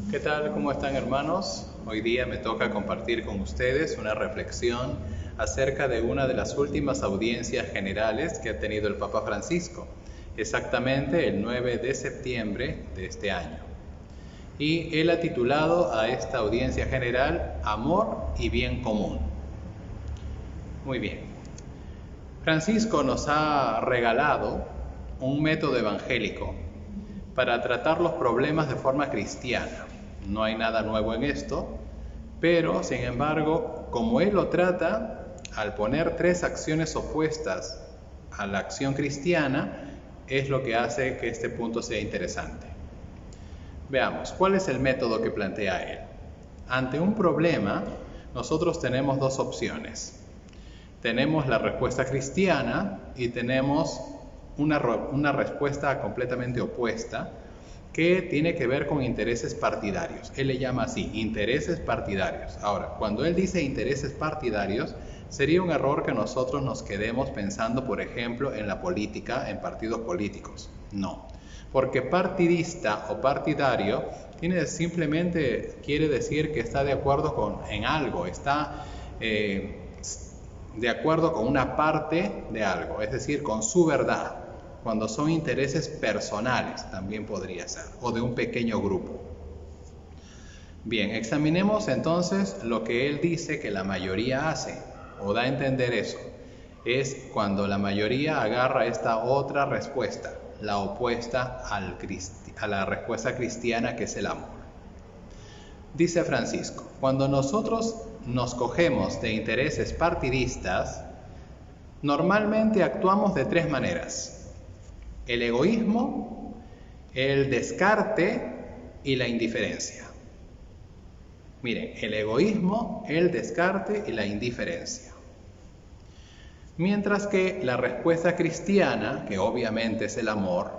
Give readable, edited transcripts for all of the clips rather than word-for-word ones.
¿Qué tal? ¿Cómo están, hermanos? Hoy día me toca compartir con ustedes una reflexión acerca de una de las últimas audiencias generales que ha tenido el Papa Francisco, exactamente el 9 de septiembre de este año. Y él ha titulado a esta audiencia general Amor y Bien Común. Muy bien. Francisco nos ha regalado un método evangélico para tratar los problemas de forma cristiana. No hay nada nuevo en esto, pero sin embargo, como él lo trata, al poner tres acciones opuestas a la acción cristiana, es lo que hace que este punto sea interesante. Veamos, ¿cuál es el método que plantea él? Ante un problema, nosotros tenemos dos opciones. Tenemos la respuesta cristiana y tenemos una respuesta completamente opuesta que tiene que ver con intereses partidarios. Él le llama así, intereses partidarios. Ahora, cuando él dice intereses partidarios, sería un error que nosotros nos quedemos pensando, por ejemplo, en la política, en partidos políticos. No, porque partidista o partidario simplemente quiere decir que está de acuerdo en algo, está de acuerdo con una parte de algo, es decir, con su verdad. Cuando son intereses personales, también podría ser, o de un pequeño grupo. Bien, examinemos entonces lo que él dice que la mayoría hace, o da a entender eso. Es cuando la mayoría agarra esta otra respuesta, la opuesta a la respuesta cristiana, que es el amor. Dice Francisco, cuando nosotros nos cogemos de intereses partidistas, normalmente actuamos de tres maneras: el egoísmo, el descarte y la indiferencia. Miren, el egoísmo, el descarte y la indiferencia. Mientras que la respuesta cristiana, que obviamente es el amor,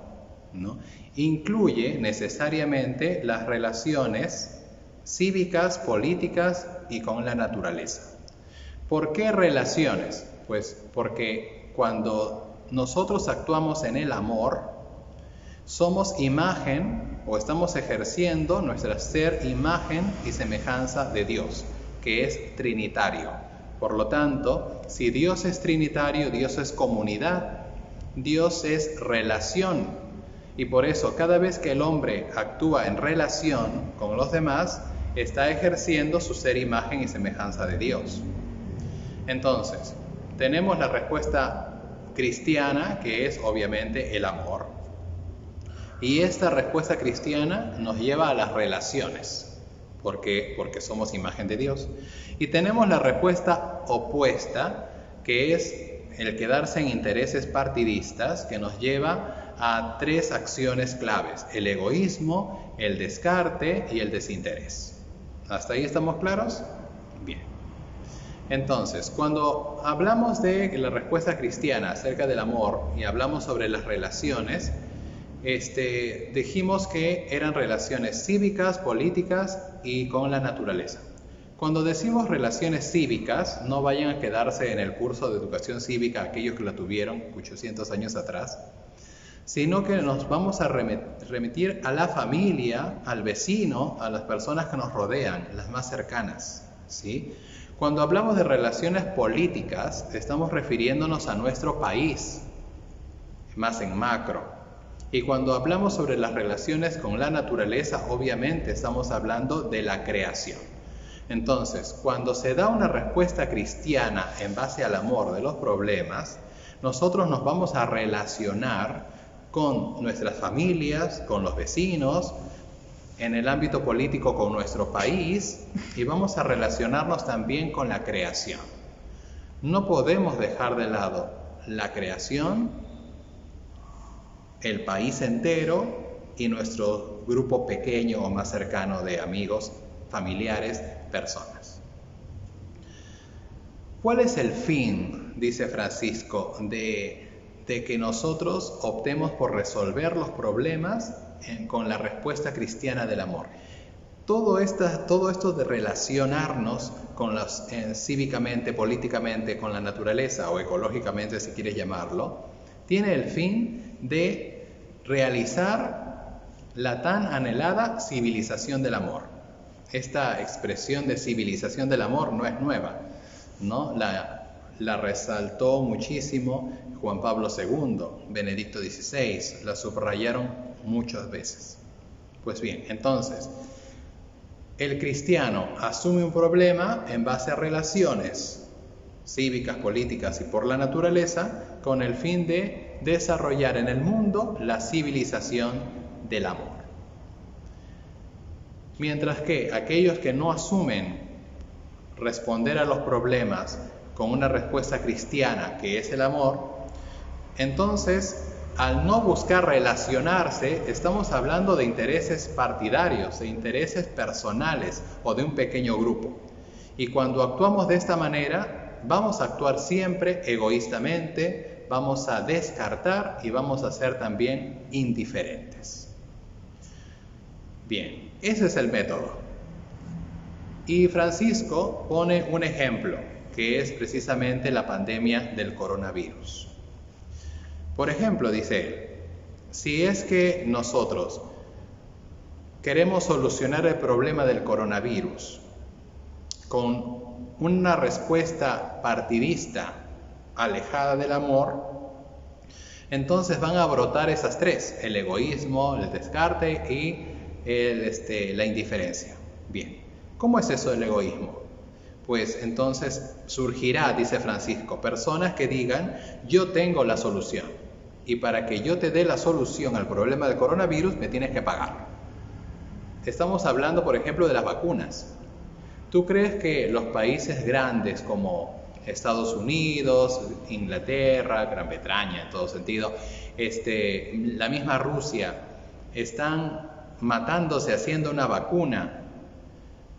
¿no?, incluye necesariamente las relaciones cívicas, políticas y con la naturaleza. ¿Por qué relaciones? Pues porque cuando nosotros actuamos en el amor, somos imagen o estamos ejerciendo nuestra ser imagen y semejanza de Dios, que es trinitario. Por lo tanto, si Dios es trinitario, Dios es comunidad, Dios es relación. Y por eso, cada vez que el hombre actúa en relación con los demás, está ejerciendo su ser imagen y semejanza de Dios. Entonces, tenemos la respuesta cristiana, que es obviamente el amor. Y esta respuesta cristiana nos lleva a las relaciones. ¿Por qué? Porque somos imagen de Dios. Y tenemos la respuesta opuesta, que es el quedarse en intereses partidistas, que nos lleva a tres acciones claves: el egoísmo, el descarte y el desinterés. ¿Hasta ahí estamos claros? Bien. Entonces, cuando hablamos de la respuesta cristiana acerca del amor y hablamos sobre las relaciones, dijimos que eran relaciones cívicas, políticas y con la naturaleza. Cuando decimos relaciones cívicas, no vayan a quedarse en el curso de educación cívica aquellos que la tuvieron 800 años atrás, sino que nos vamos a remitir a la familia, al vecino, a las personas que nos rodean, las más cercanas, ¿sí? Cuando hablamos de relaciones políticas, estamos refiriéndonos a nuestro país, más en macro. Y cuando hablamos sobre las relaciones con la naturaleza, obviamente estamos hablando de la creación. Entonces, cuando se da una respuesta cristiana en base al amor de los problemas, nosotros nos vamos a relacionar con nuestras familias, con los vecinos, en el ámbito político con nuestro país, y vamos a relacionarnos también con la creación. No podemos dejar de lado la creación, el país entero y nuestro grupo pequeño o más cercano de amigos, familiares, personas. ¿Cuál es el fin, dice Francisco, de que nosotros optemos por resolver los problemas con la respuesta cristiana del amor? Todo esto de relacionarnos con cívicamente, políticamente con la naturaleza, o ecológicamente si quieres llamarlo, tiene el fin de realizar la tan anhelada civilización del amor. Esta expresión de civilización del amor no es nueva, ¿no? La resaltó muchísimo Juan Pablo II, Benedicto XVI, la subrayaron muchas veces. Pues bien, entonces, el cristiano asume un problema en base a relaciones cívicas, políticas y por la naturaleza, con el fin de desarrollar en el mundo la civilización del amor. Mientras que aquellos que no asumen responder a los problemas con una respuesta cristiana, que es el amor, entonces, al no buscar relacionarse, estamos hablando de intereses partidarios, de intereses personales o de un pequeño grupo. Y cuando actuamos de esta manera, vamos a actuar siempre egoístamente, vamos a descartar y vamos a ser también indiferentes. Bien, ese es el método. Y Francisco pone un ejemplo, que es precisamente la pandemia del coronavirus. Por ejemplo, dice él, si es que nosotros queremos solucionar el problema del coronavirus con una respuesta partidista alejada del amor, entonces van a brotar esas tres: el egoísmo, el descarte y la indiferencia. Bien, ¿cómo es eso del egoísmo? Pues entonces surgirá, dice Francisco, personas que digan, yo tengo la solución, y para que yo te dé la solución al problema del coronavirus me tienes que pagar. Estamos hablando, por ejemplo, de las vacunas. ¿Tú crees que los países grandes como Estados Unidos, Inglaterra, Gran Bretaña en todo sentido, la misma Rusia, están matándose haciendo una vacuna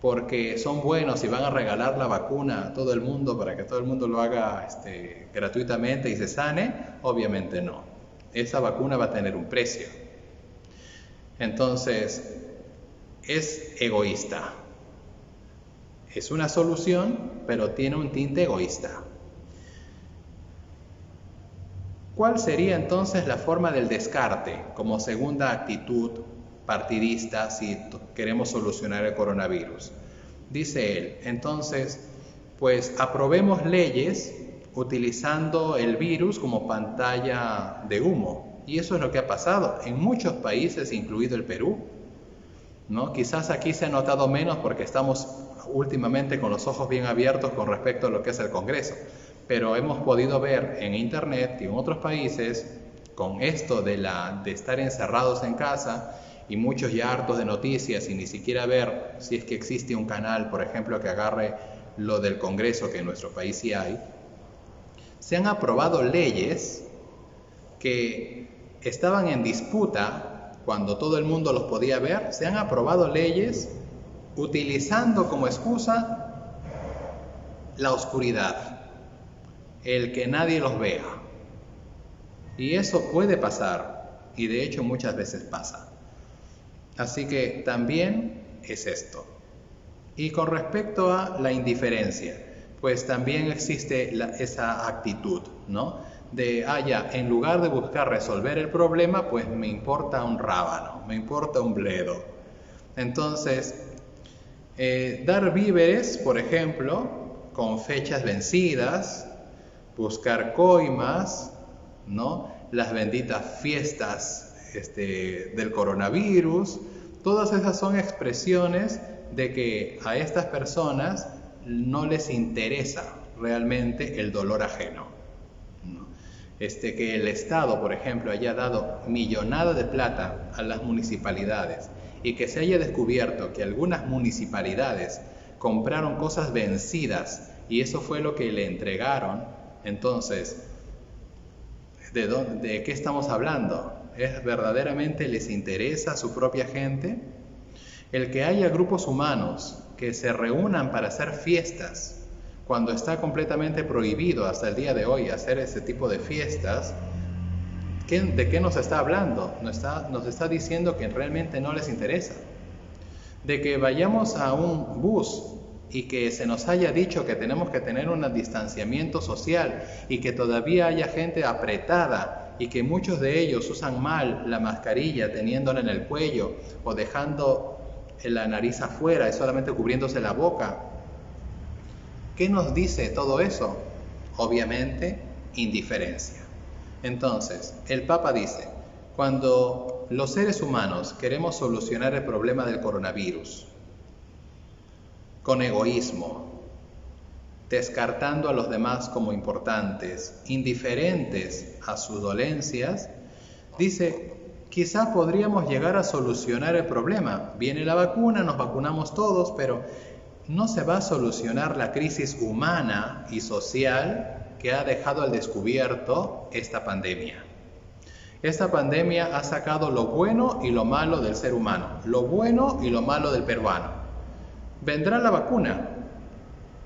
porque son buenos y van a regalar la vacuna a todo el mundo para que todo el mundo lo haga gratuitamente y se sane? Obviamente no. Esa vacuna va a tener un precio. Entonces, es egoísta. Es una solución, pero tiene un tinte egoísta. ¿Cuál sería entonces la forma del descarte como segunda actitud partidista si queremos solucionar el coronavirus? Dice él, entonces, pues aprobemos leyes utilizando el virus como pantalla de humo. Y eso es lo que ha pasado en muchos países, incluido el Perú, ¿no? Quizás aquí se ha notado menos porque estamos últimamente con los ojos bien abiertos con respecto a lo que es el Congreso. Pero hemos podido ver en Internet y en otros países, con esto de estar encerrados en casa, y muchos ya hartos de noticias y ni siquiera ver si es que existe un canal, por ejemplo, que agarre lo del Congreso, que en nuestro país sí hay, se han aprobado leyes que estaban en disputa cuando todo el mundo los podía ver. Se han aprobado leyes utilizando como excusa la oscuridad, el que nadie los vea. Y eso puede pasar, y de hecho muchas veces pasa. Así que también es esto. Y con respecto a la indiferencia, pues también existe esa actitud, ¿no? De, ya, en lugar de buscar resolver el problema, pues me importa un rábano, me importa un bledo. Entonces, dar víveres, por ejemplo, con fechas vencidas, buscar coimas, ¿no? Las benditas fiestas del coronavirus, todas esas son expresiones de que a estas personas no les interesa realmente el dolor ajeno, ¿no? Que el Estado, por ejemplo, haya dado millonada de plata a las municipalidades y que se haya descubierto que algunas municipalidades compraron cosas vencidas y eso fue lo que le entregaron. Entonces, ¿de qué estamos hablando? ¿Es verdaderamente les interesa a su propia gente? El que haya grupos humanos que se reúnan para hacer fiestas, cuando está completamente prohibido hasta el día de hoy hacer ese tipo de fiestas, ¿de qué nos está hablando? Nos está diciendo que realmente no les interesa. De que vayamos a un bus y que se nos haya dicho que tenemos que tener un distanciamiento social y que todavía haya gente apretada y que muchos de ellos usan mal la mascarilla teniéndola en el cuello o dejando la nariz afuera y solamente cubriéndose la boca. ¿Qué nos dice todo eso? Obviamente, indiferencia. Entonces, el Papa dice, cuando los seres humanos queremos solucionar el problema del coronavirus con egoísmo, descartando a los demás como importantes, indiferentes a sus dolencias, dice, quizá podríamos llegar a solucionar el problema. Viene la vacuna, nos vacunamos todos, pero no se va a solucionar la crisis humana y social que ha dejado al descubierto esta pandemia. Esta pandemia ha sacado lo bueno y lo malo del ser humano, lo bueno y lo malo del peruano. Vendrá la vacuna,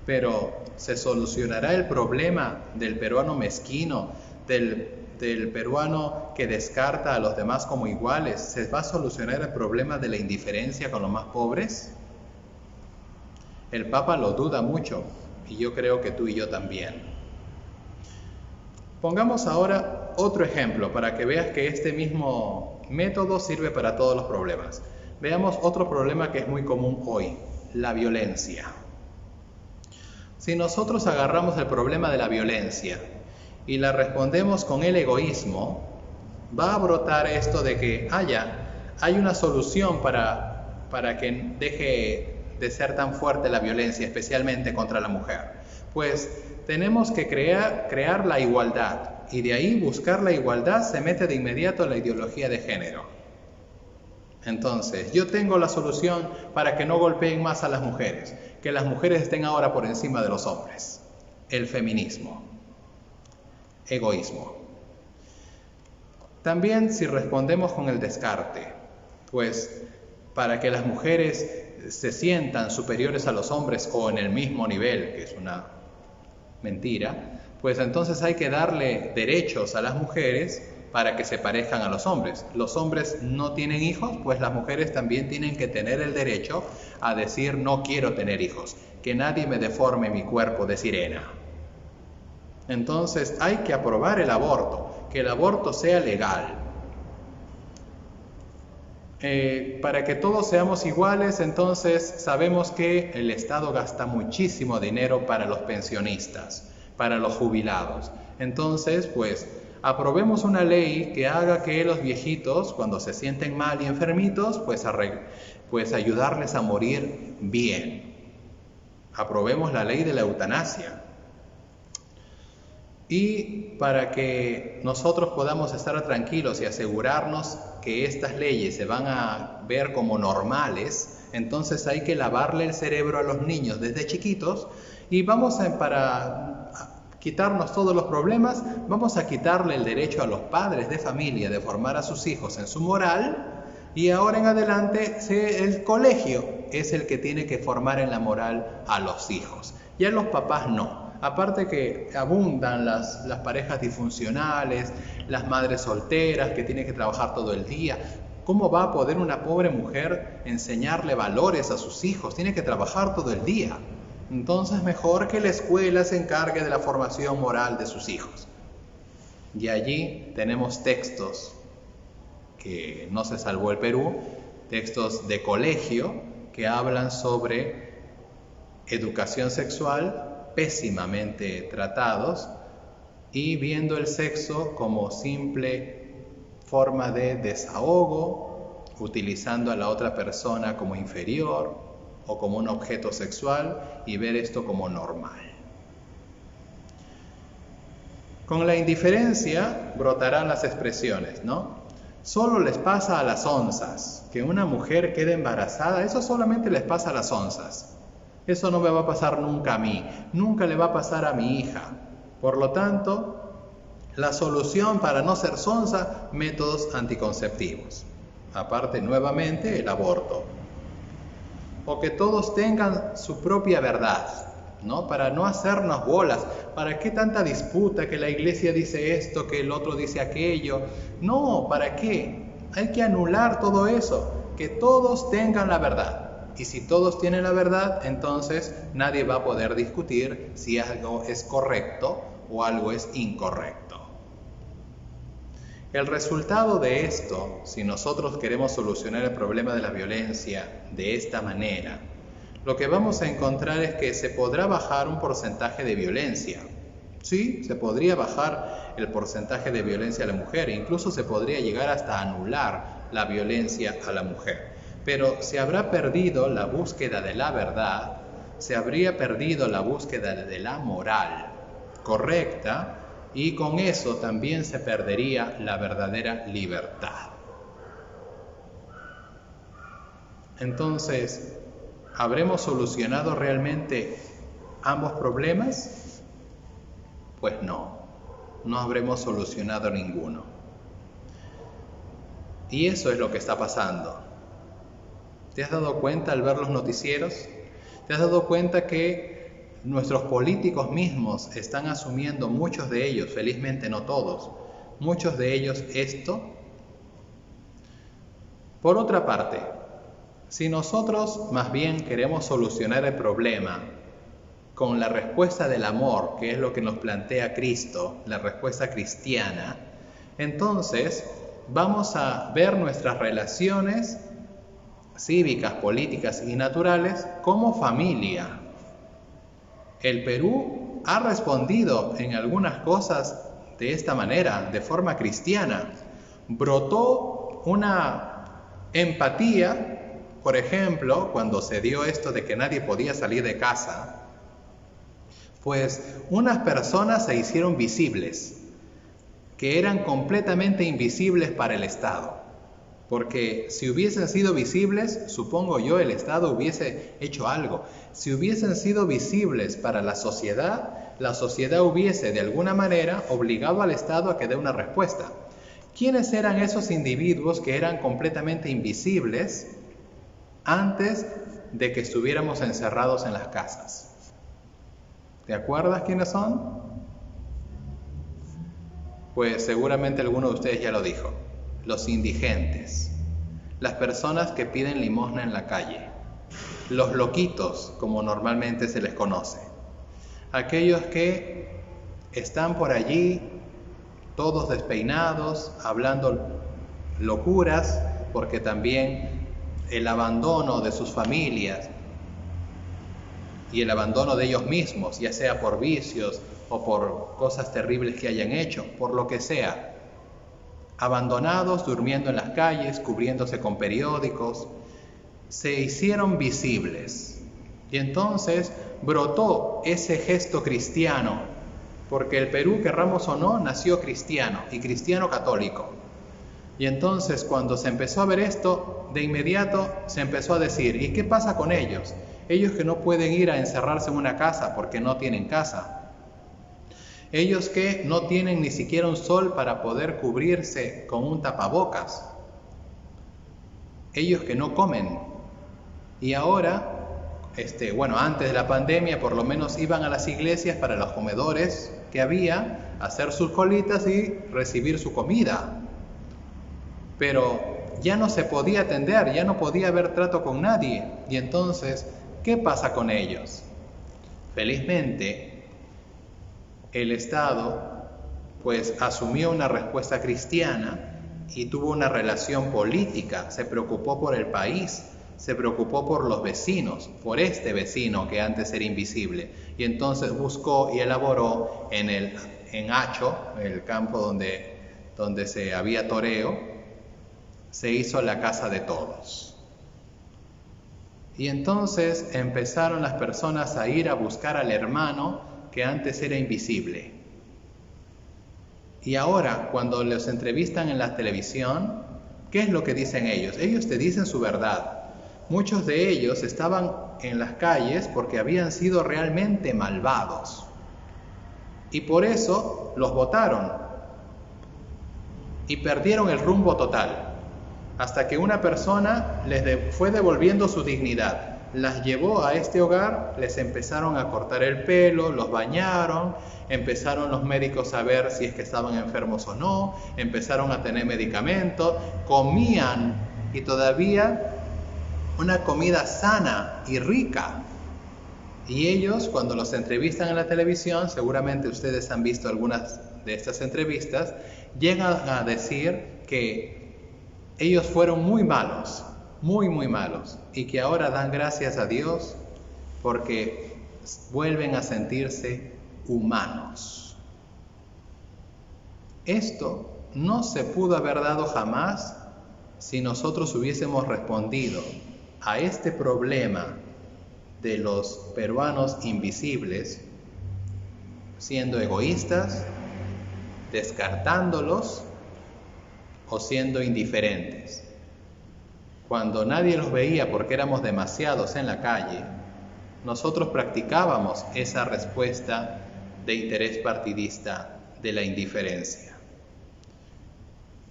pero ¿se solucionará el problema del peruano mezquino, del peruano que descarta a los demás como iguales? ¿Se va a solucionar el problema de la indiferencia con los más pobres? El Papa lo duda mucho, y yo creo que tú y yo también. Pongamos ahora otro ejemplo para que veas que este mismo método sirve para todos los problemas. Veamos otro problema que es muy común hoy, la violencia. Si nosotros agarramos el problema de la violencia y la respondemos con el egoísmo, va a brotar esto de que hay una solución para que deje de ser tan fuerte la violencia, especialmente contra la mujer. Pues tenemos que crear la igualdad, y de ahí buscar la igualdad se mete de inmediato la ideología de género. Entonces, yo tengo la solución para que no golpeen más a las mujeres, que las mujeres estén ahora por encima de los hombres. El feminismo. Egoísmo. También si respondemos con el descarte, pues para que las mujeres se sientan superiores a los hombres o en el mismo nivel, que es una mentira, pues entonces hay que darle derechos a las mujeres para que se parezcan a los hombres. Los hombres no tienen hijos, pues las mujeres también tienen que tener el derecho a decir no quiero tener hijos, que nadie me deforme mi cuerpo de sirena. Entonces hay que aprobar el aborto, que el aborto sea legal. Para que todos seamos iguales, entonces sabemos que el Estado gasta muchísimo dinero para los pensionistas, para los jubilados. Entonces, pues, aprobemos una ley que haga que los viejitos, cuando se sienten mal y enfermitos, pues ayudarles a morir bien. Aprobemos la ley de la eutanasia. Y para que nosotros podamos estar tranquilos y asegurarnos que estas leyes se van a ver como normales, entonces hay que lavarle el cerebro a los niños desde chiquitos y para quitarnos todos los problemas, vamos a quitarle el derecho a los padres de familia de formar a sus hijos en su moral, y ahora en adelante el colegio es el que tiene que formar en la moral a los hijos. Ya los papás no. Aparte que abundan las parejas disfuncionales, las madres solteras que tienen que trabajar todo el día. ¿Cómo va a poder una pobre mujer enseñarle valores a sus hijos? Tiene que trabajar todo el día. Entonces mejor que la escuela se encargue de la formación moral de sus hijos. Y allí tenemos textos que no se salvó el Perú, textos de colegio que hablan sobre educación sexual, pésimamente tratados, y viendo el sexo como simple forma de desahogo, utilizando a la otra persona como inferior o como un objeto sexual, y ver esto como normal. Con la indiferencia brotarán las expresiones, ¿no? Solo les pasa a las onzas, que una mujer quede embarazada, eso solamente les pasa a las onzas. Eso no me va a pasar nunca a mí, nunca le va a pasar a mi hija. Por lo tanto, la solución para no ser sonsa, métodos anticonceptivos. Aparte, nuevamente, el aborto. O que todos tengan su propia verdad, ¿no? Para no hacernos bolas. ¿Para qué tanta disputa? Que la iglesia dice esto, que el otro dice aquello. No, ¿para qué? Hay que anular todo eso. Que todos tengan la verdad. Y si todos tienen la verdad, entonces nadie va a poder discutir si algo es correcto o algo es incorrecto. El resultado de esto, si nosotros queremos solucionar el problema de la violencia de esta manera, lo que vamos a encontrar es que se podrá bajar un porcentaje de violencia. Sí, se podría bajar el porcentaje de violencia a la mujer, incluso se podría llegar hasta anular la violencia a la mujer. Pero se habrá perdido la búsqueda de la verdad, se habría perdido la búsqueda de la moral correcta, y con eso también se perdería la verdadera libertad. Entonces, ¿habremos solucionado realmente ambos problemas? Pues no habremos solucionado ninguno. Y eso es lo que está pasando. ¿Te has dado cuenta al ver los noticieros? ¿Te has dado cuenta que nuestros políticos mismos están asumiendo, muchos de ellos, felizmente no todos, muchos de ellos esto? Por otra parte, si nosotros más bien queremos solucionar el problema con la respuesta del amor, que es lo que nos plantea Cristo, la respuesta cristiana, entonces vamos a ver nuestras relaciones cívicas, políticas y naturales como familia. El Perú ha respondido en algunas cosas de esta manera, de forma cristiana. Brotó una empatía, por ejemplo, cuando se dio esto de que nadie podía salir de casa, pues unas personas se hicieron visibles, que eran completamente invisibles para el Estado. Porque si hubiesen sido visibles, supongo yo, el Estado hubiese hecho algo. Si hubiesen sido visibles para la sociedad hubiese de alguna manera obligado al Estado a que dé una respuesta. ¿Quiénes eran esos individuos que eran completamente invisibles antes de que estuviéramos encerrados en las casas? ¿Te acuerdas quiénes son? Pues seguramente alguno de ustedes ya lo dijo. Los indigentes, las personas que piden limosna en la calle, los loquitos, como normalmente se les conoce, aquellos que están por allí todos despeinados, hablando locuras, porque también el abandono de sus familias y el abandono de ellos mismos, ya sea por vicios o por cosas terribles que hayan hecho, por lo que sea, abandonados, durmiendo en las calles, cubriéndose con periódicos, se hicieron visibles. Y entonces brotó ese gesto cristiano, porque el Perú, querramos o no, nació cristiano y cristiano católico. Y entonces cuando se empezó a ver esto, de inmediato se empezó a decir, ¿y qué pasa con ellos? Ellos que no pueden ir a encerrarse en una casa porque no tienen casa. Ellos que no tienen ni siquiera un sol para poder cubrirse con un tapabocas. Ellos que no comen. Y ahora, antes de la pandemia por lo menos iban a las iglesias para los comedores que había, hacer sus colitas y recibir su comida. Pero ya no se podía atender, ya no podía haber trato con nadie. Y entonces, ¿qué pasa con ellos? Felizmente, el Estado pues asumió una respuesta cristiana y tuvo una relación política, se preocupó por el país, se preocupó por los vecinos, por este vecino que antes era invisible, y entonces buscó y elaboró en Hacho, el campo donde se había toreo, se hizo la casa de todos. Y entonces empezaron las personas a ir a buscar al hermano que antes era invisible. Y ahora, cuando los entrevistan en la televisión, ¿qué es lo que dicen ellos? Ellos te dicen su verdad. Muchos de ellos estaban en las calles porque habían sido realmente malvados. Y por eso los votaron. Y perdieron el rumbo total. Hasta que una persona les fue devolviendo su dignidad. Las llevó a este hogar, les empezaron a cortar el pelo, los bañaron, empezaron los médicos a ver si es que estaban enfermos o no, empezaron a tener medicamentos, comían y todavía una comida sana y rica. Y ellos, cuando los entrevistan en la televisión, seguramente ustedes han visto algunas de estas entrevistas, llegan a decir que ellos fueron muy malos, muy malos, y que ahora dan gracias a Dios porque vuelven a sentirse humanos. Esto no se pudo haber dado jamás si nosotros hubiésemos respondido a este problema de los peruanos invisibles siendo egoístas, descartándolos o siendo indiferentes. Cuando nadie los veía porque éramos demasiados en la calle, nosotros practicábamos esa respuesta de interés partidista de la indiferencia.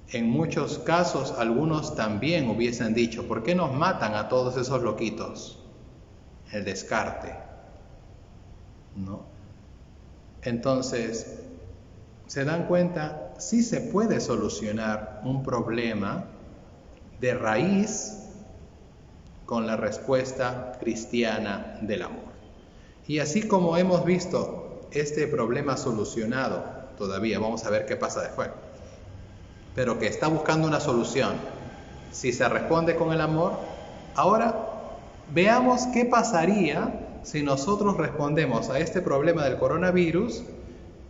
En muchos casos, algunos también hubiesen dicho, ¿por qué nos matan a todos esos loquitos? El descarte, ¿no? Entonces, ¿se dan cuenta? Sí se puede solucionar un problema de raíz con la respuesta cristiana del amor. Y así como hemos visto este problema solucionado, todavía vamos a ver qué pasa después, pero que está buscando una solución, si se responde con el amor, ahora veamos qué pasaría si nosotros respondemos a este problema del coronavirus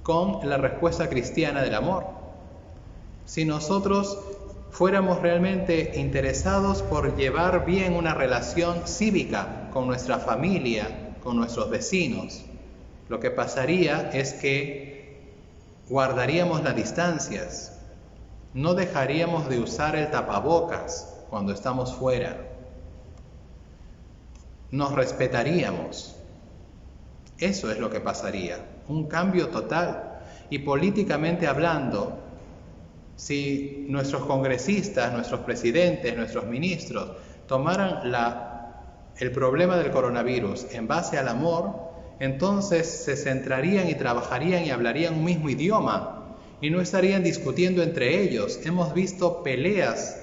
con la respuesta cristiana del amor. Si nosotros fuéramos realmente interesados por llevar bien una relación cívica con nuestra familia, con nuestros vecinos, lo que pasaría es que guardaríamos las distancias, no dejaríamos de usar el tapabocas cuando estamos fuera, nos respetaríamos. Eso es lo que pasaría, un cambio total. Y políticamente hablando, si nuestros congresistas, nuestros presidentes, nuestros ministros tomaran el problema del coronavirus en base al amor, entonces se centrarían y trabajarían y hablarían un mismo idioma y no estarían discutiendo entre ellos. Hemos visto peleas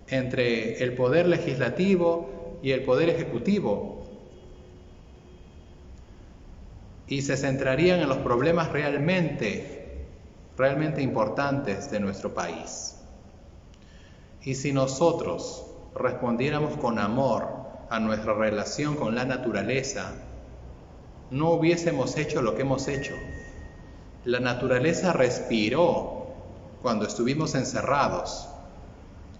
entre el poder legislativo y el poder ejecutivo y se centrarían en los problemas realmente importantes de nuestro país. Y si nosotros respondiéramos con amor a nuestra relación con la naturaleza, no hubiésemos hecho lo que hemos hecho. La naturaleza respiró cuando estuvimos encerrados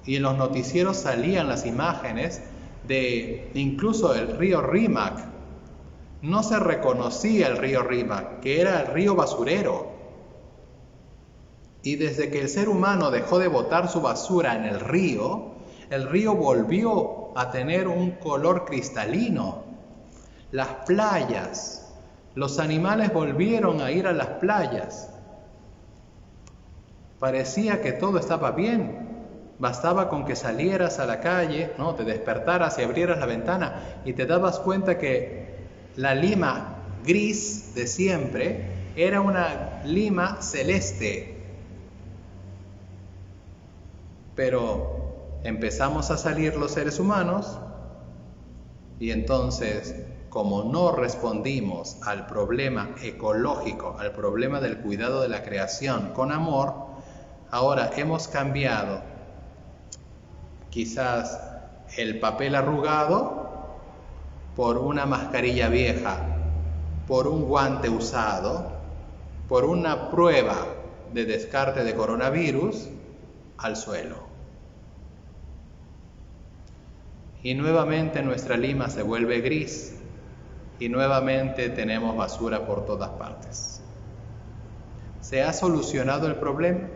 y en los noticieros salían las imágenes de incluso el río Rímac. No se reconocía el río Rímac, que era el río basurero. Y desde que el ser humano dejó de botar su basura en el río volvió a tener un color cristalino. Las playas, los animales volvieron a ir a las playas. Parecía que todo estaba bien. Bastaba con que salieras a la calle, ¿no? Te despertaras y abrieras la ventana y te dabas cuenta que la Lima gris de siempre era una Lima celeste. Pero empezamos a salir los seres humanos y entonces, como no respondimos al problema ecológico, al problema del cuidado de la creación con amor, ahora hemos cambiado quizás el papel arrugado por una mascarilla vieja, por un guante usado, por una prueba de descarte de coronavirus al suelo. Y nuevamente nuestra Lima se vuelve gris y nuevamente tenemos basura por todas partes. ¿Se ha solucionado el problema?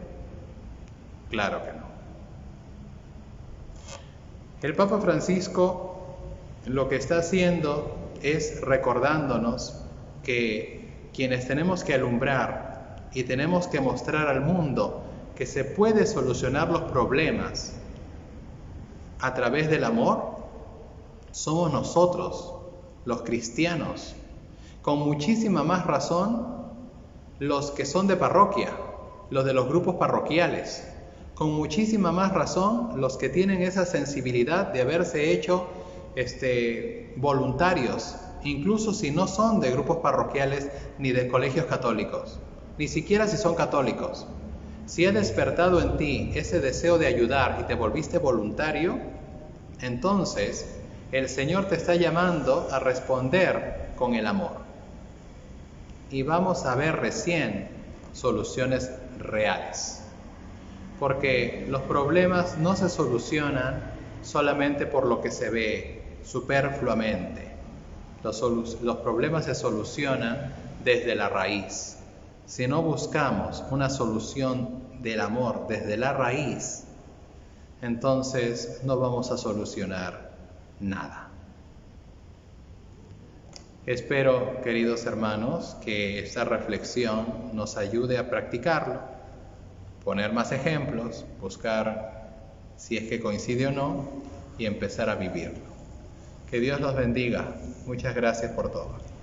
Claro que no. El Papa Francisco lo que está haciendo es recordándonos que quienes tenemos que alumbrar y tenemos que mostrar al mundo que se puede solucionar los problemas a través del amor, somos nosotros, los cristianos. Con muchísima más razón, los que son de parroquia, los de los grupos parroquiales. Con muchísima más razón, los que tienen esa sensibilidad de haberse hecho voluntarios, incluso si no son de grupos parroquiales ni de colegios católicos. ni siquiera si son católicos. Si ha despertado en ti ese deseo de ayudar y te volviste voluntario, entonces el Señor te está llamando a responder con el amor. Y vamos a ver recién soluciones reales. Porque los problemas no se solucionan solamente por lo que se ve, superfluamente. Los problemas se solucionan desde la raíz. Si no buscamos una solución del amor desde la raíz, entonces no vamos a solucionar nada. Espero, queridos hermanos, que esta reflexión nos ayude a practicarlo, poner más ejemplos, buscar si es que coincide o no y empezar a vivirlo. Que Dios los bendiga. Muchas gracias por todo.